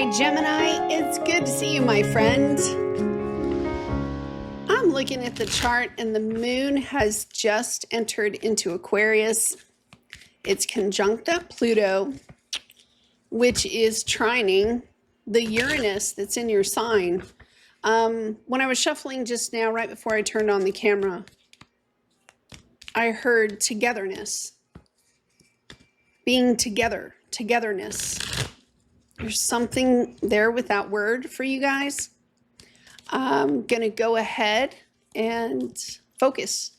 Hi, Gemini. It's good to see you, my friend. I'm looking at the chart and the moon has just entered into Aquarius. It's conjunct up Pluto, which is trining the Uranus that's in your sign. When I was shuffling just now, right before I turned on the camera, I heard togetherness, being together, togetherness. There's something there with that word for you guys. I'm going to go ahead and focus.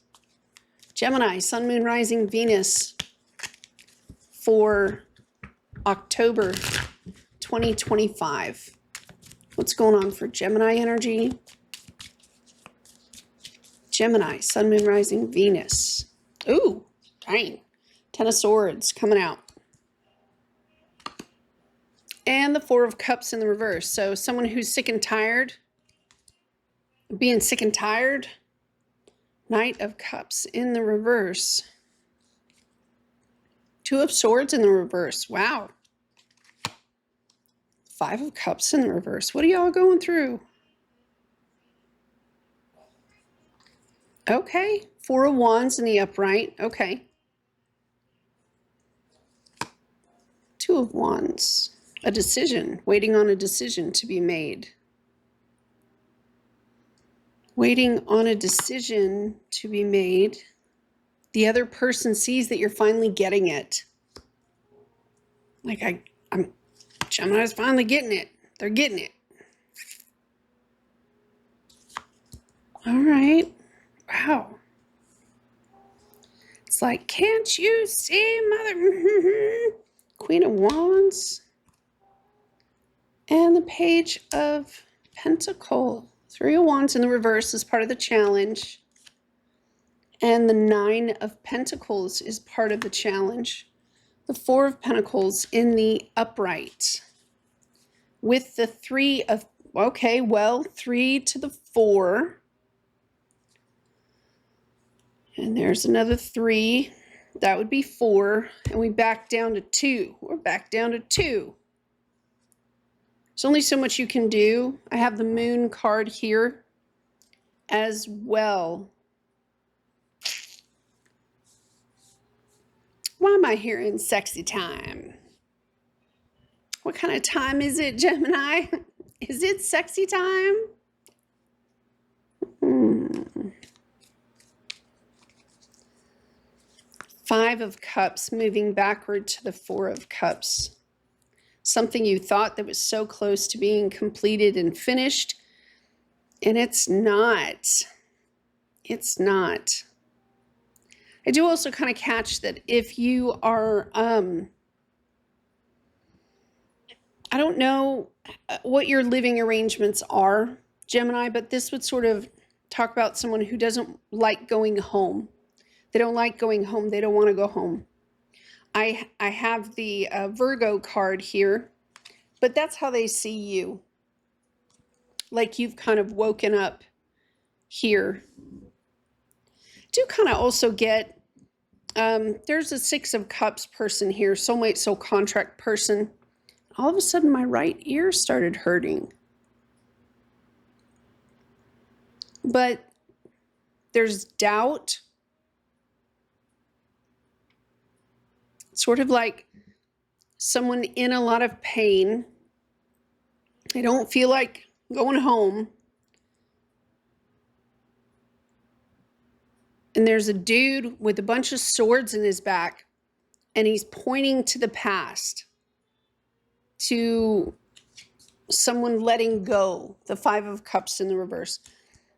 Gemini, Sun, Moon, Rising, Venus for October 2025. What's going on for Gemini energy? Gemini, Sun, Moon, Rising, Venus. Ooh, dang. Ten of Swords coming out. And the Four of Cups in the reverse. So someone who's sick and tired, being sick and tired. Knight of Cups in the reverse. Two of Swords in the reverse. Wow. Five of Cups in the reverse. What are y'all going through? Okay. Four of Wands in the upright. Okay. Two of Wands. A decision. Waiting on a decision to be made. Waiting on a decision to be made. The other person sees that you're finally getting it. Like Gemini's finally getting it. They're getting it. All right. Wow. It's like, can't you see, mother? Queen of Wands. And the Page of Pentacles. Three of Wands in the reverse is part of the challenge. And the Nine of Pentacles is part of the challenge. The Four of Pentacles in the upright. With the Three of, okay, well, 3 to the 4. And there's another 3. That would be 4. And we back down to 2. We're back down to 2. There's only so much you can do. I have the Moon card here as well. Why am I hearing sexy time? What kind of time is it, Gemini? Is it sexy time? Five of Cups moving backward to the Four of Cups. Something you thought that was so close to being completed and finished, and it's not. It's not. I do also kind of catch that if you are, I don't know what your living arrangements are, Gemini, but this would sort of talk about someone who doesn't like going home. They don't like going home. They don't want to go home. I have the Virgo card here, but that's how they see you. Like you've kind of woken up here. Do kind of also get, there's a Six of Cups person here, soulmate, soul contract person. All of a sudden my right ear started hurting. But there's doubt. Sort of like someone in a lot of pain. They don't feel like going home. And there's a dude with a bunch of swords in his back, and he's pointing to the past, to someone letting go, the Five of Cups in the reverse.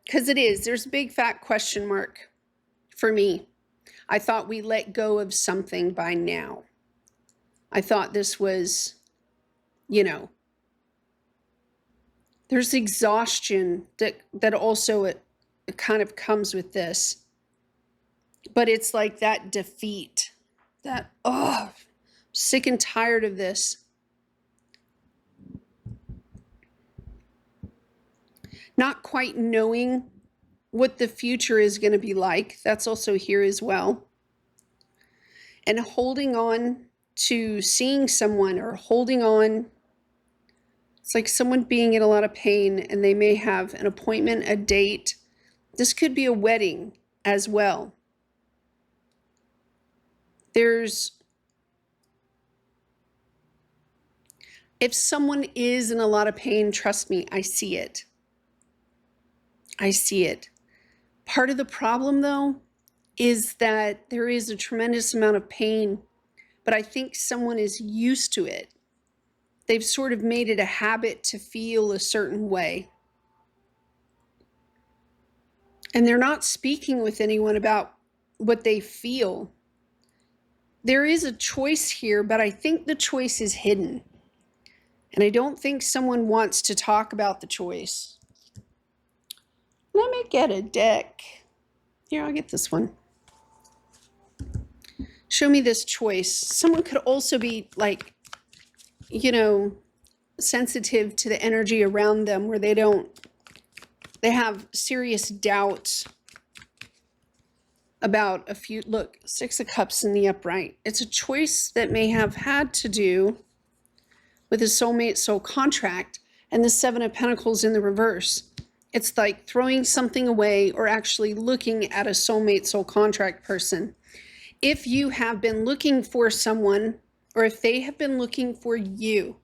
Because it is, there's a big fat question mark for me. I thought we let go of something by now. I thought this was, you know, there's exhaustion that also it kind of comes with this. But it's like that defeat, that, oh, sick and tired of this. Not quite knowing what the future is going to be like. That's also here as well. And holding on to seeing someone or holding on It's like someone being in a lot of pain, and they may have an appointment, a date. This could be a wedding as well. If someone is in a lot of pain, trust me, I see it. I see it. Part of the problem, though, is that there is a tremendous amount of pain, but I think someone is used to it. They've sort of made it a habit to feel a certain way. And they're not speaking with anyone about what they feel. There is a choice here, but I think the choice is hidden. And I don't think someone wants to talk about the choice. Let me get a deck. Here, I'll get this one. Show me this choice. Someone could also be like, sensitive to the energy around them, where they have serious doubts about a few. Look, Six of Cups in the upright. It's a choice that may have had to do with a soulmate soul contract, and the Seven of Pentacles in the reverse. It's like throwing something away, or actually looking at a soulmate soul contract person. If you have been looking for someone, or if they have been looking for you,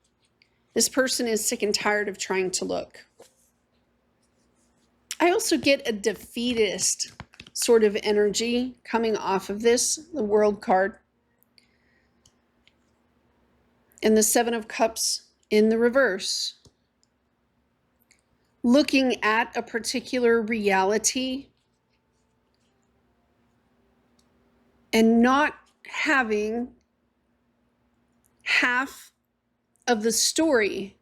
this person is sick and tired of trying to look. I also get a defeatist sort of energy coming off of this, the World card. And the Seven of Cups in the reverse. Looking at a particular reality and not having half of the story.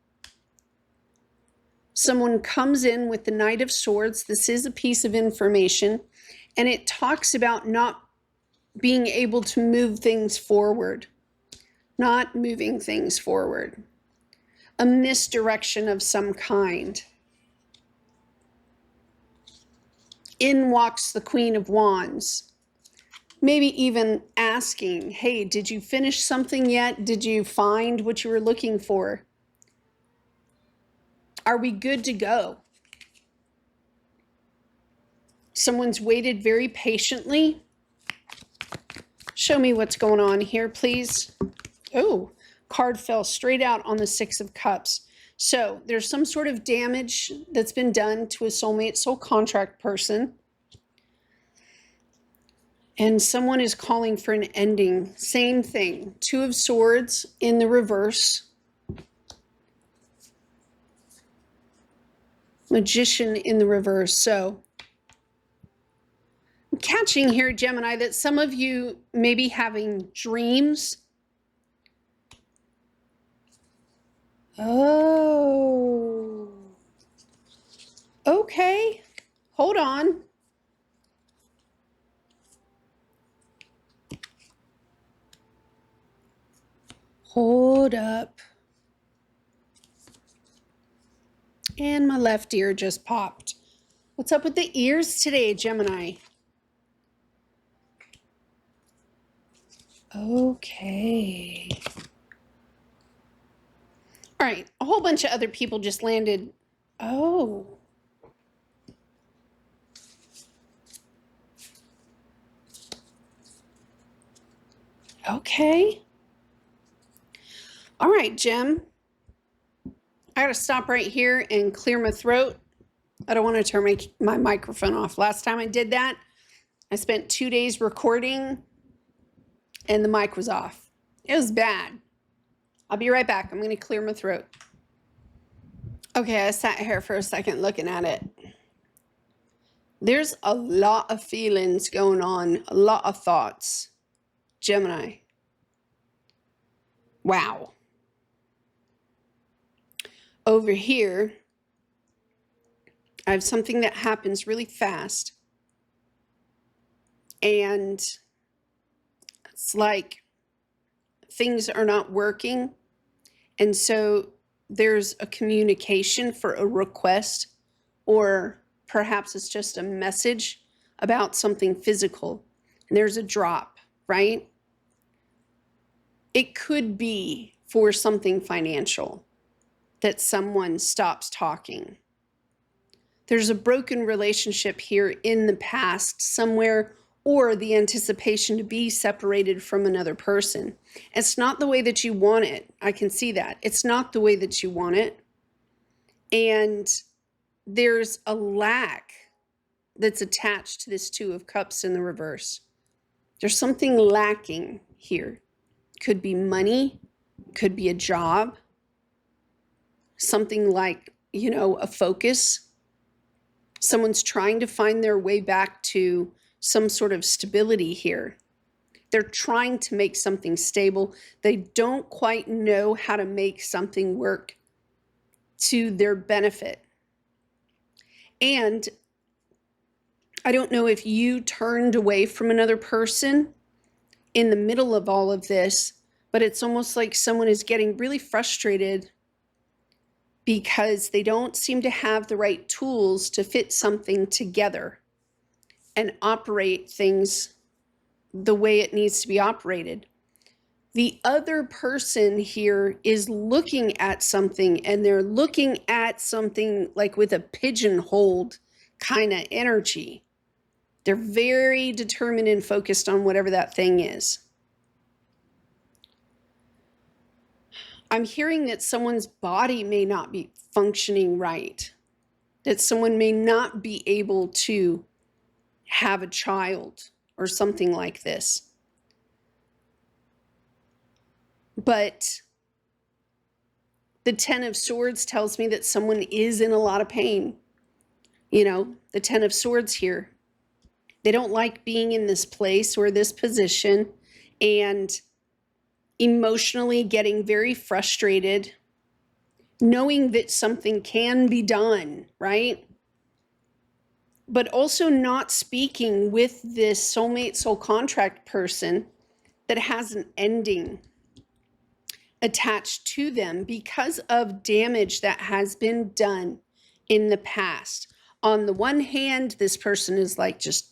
Someone comes in with the Knight of Swords. This is a piece of information, and it talks about not being able to move things forward, not moving things forward, a misdirection of some kind. In walks the Queen of Wands. Maybe even asking, hey, did you finish something yet? Did you find what you were looking for? Are we good to go? Someone's waited very patiently. Show me what's going on here, please. Oh, card fell straight out on the Six of Cups. So there's some sort of damage that's been done to a soulmate soul contract person. And someone is calling for an ending. Same thing. Two of Swords in the reverse. Magician in the reverse. So I'm catching here, Gemini, that some of you may be having dreams. Oh. Okay. Hold on. Hold up. And my left ear just popped. What's up with the ears today, Gemini? Okay. All right, a whole bunch of other people just landed. Oh. Okay. All right, Gem. I gotta stop right here and clear my throat. I don't want to turn my microphone off. Last time I did that, I spent 2 days recording and the mic was off. It was bad. I'll be right back. I'm going to clear my throat. Okay, I sat here for a second looking at it. There's a lot of feelings going on, a lot of thoughts. Gemini. Wow. Over here, I have something that happens really fast. And it's like things are not working. And so there's a communication for a request, or perhaps it's just a message about something physical. And there's a drop, right? It could be for something financial. that someone stops talking. There's a broken relationship here in the past somewhere, or the anticipation to be separated from another person. It's not the way that you want it. I can see that. It's not the way that you want it. And there's a lack that's attached to this Two of Cups in the reverse. There's something lacking here. Could be money, could be a job, something like, a focus. Someone's trying to find their way back to some sort of stability here. They're trying to make something stable. They don't quite know how to make something work to their benefit. And I don't know if you turned away from another person in the middle of all of this, but it's almost like someone is getting really frustrated because they don't seem to have the right tools to fit something together and operate things the way it needs to be operated. The other person here is looking at something, and they're looking at something like with a pigeonholed kind of energy. They're very determined and focused on whatever that thing is. I'm hearing that someone's body may not be functioning right, that someone may not be able to have a child or something like this. But the Ten of Swords tells me that someone is in a lot of pain. The Ten of Swords here. They don't like being in this place or this position, and emotionally getting very frustrated, knowing that something can be done, right? But also not speaking with this soulmate, soul contract person that has an ending attached to them because of damage that has been done in the past. On the one hand, this person is like, just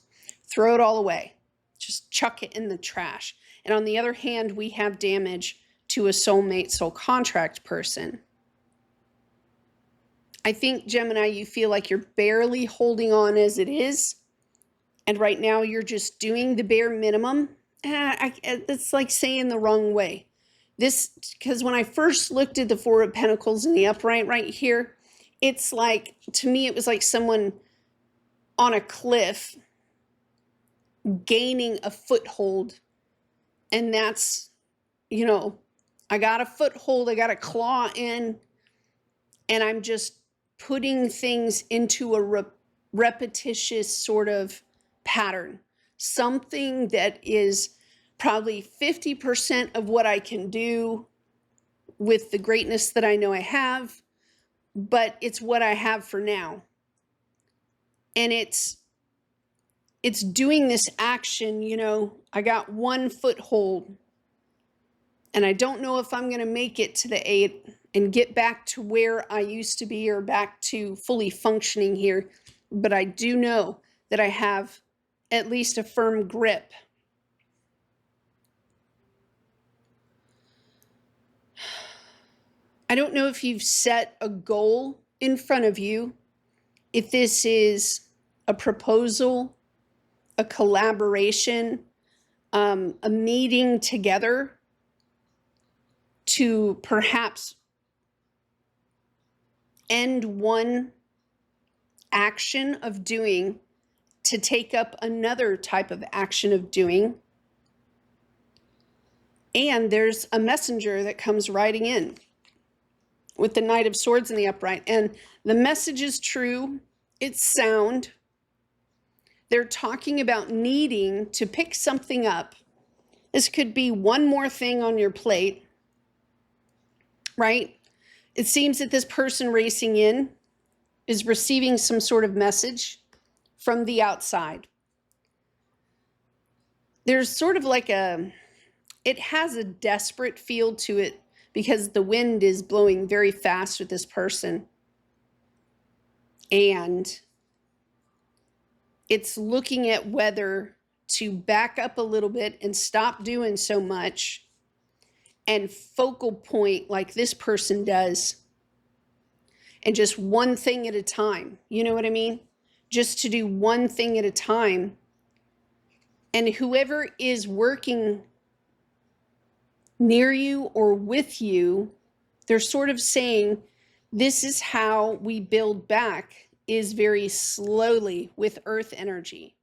throw it all away, just chuck it in the trash. And on the other hand, we have damage to a soulmate, soul contract person. I think, Gemini, you feel like you're barely holding on as it is. And right now you're just doing the bare minimum. It's like saying the wrong way. Because when I first looked at the Four of Pentacles in the upright right here, it's like, to me, it was like someone on a cliff gaining a foothold. And that's, I got a foothold, I got a claw in, and I'm just putting things into a repetitious sort of pattern. Something that is probably 50% of what I can do with the greatness that I know I have, but it's what I have for now. And it's doing this action, I got one foothold, and I don't know if I'm going to make it to the 8 and get back to where I used to be or back to fully functioning here. But I do know that I have at least a firm grip. I don't know if you've set a goal in front of you, if this is a proposal, a collaboration, a meeting together to perhaps end one action of doing to take up another type of action of doing. And there's a messenger that comes riding in with the Knight of Swords in the upright. And the message is true. It's sound. They're talking about needing to pick something up. This could be one more thing on your plate, right? It seems that this person racing in is receiving some sort of message from the outside. There's sort of like it has a desperate feel to it because the wind is blowing very fast with this person. And it's looking at whether to back up a little bit and stop doing so much and focal point like this person does and just one thing at a time. You know what I mean? Just to do one thing at a time. And whoever is working near you or with you, they're sort of saying, this is how we build back, is very slowly with earth energy.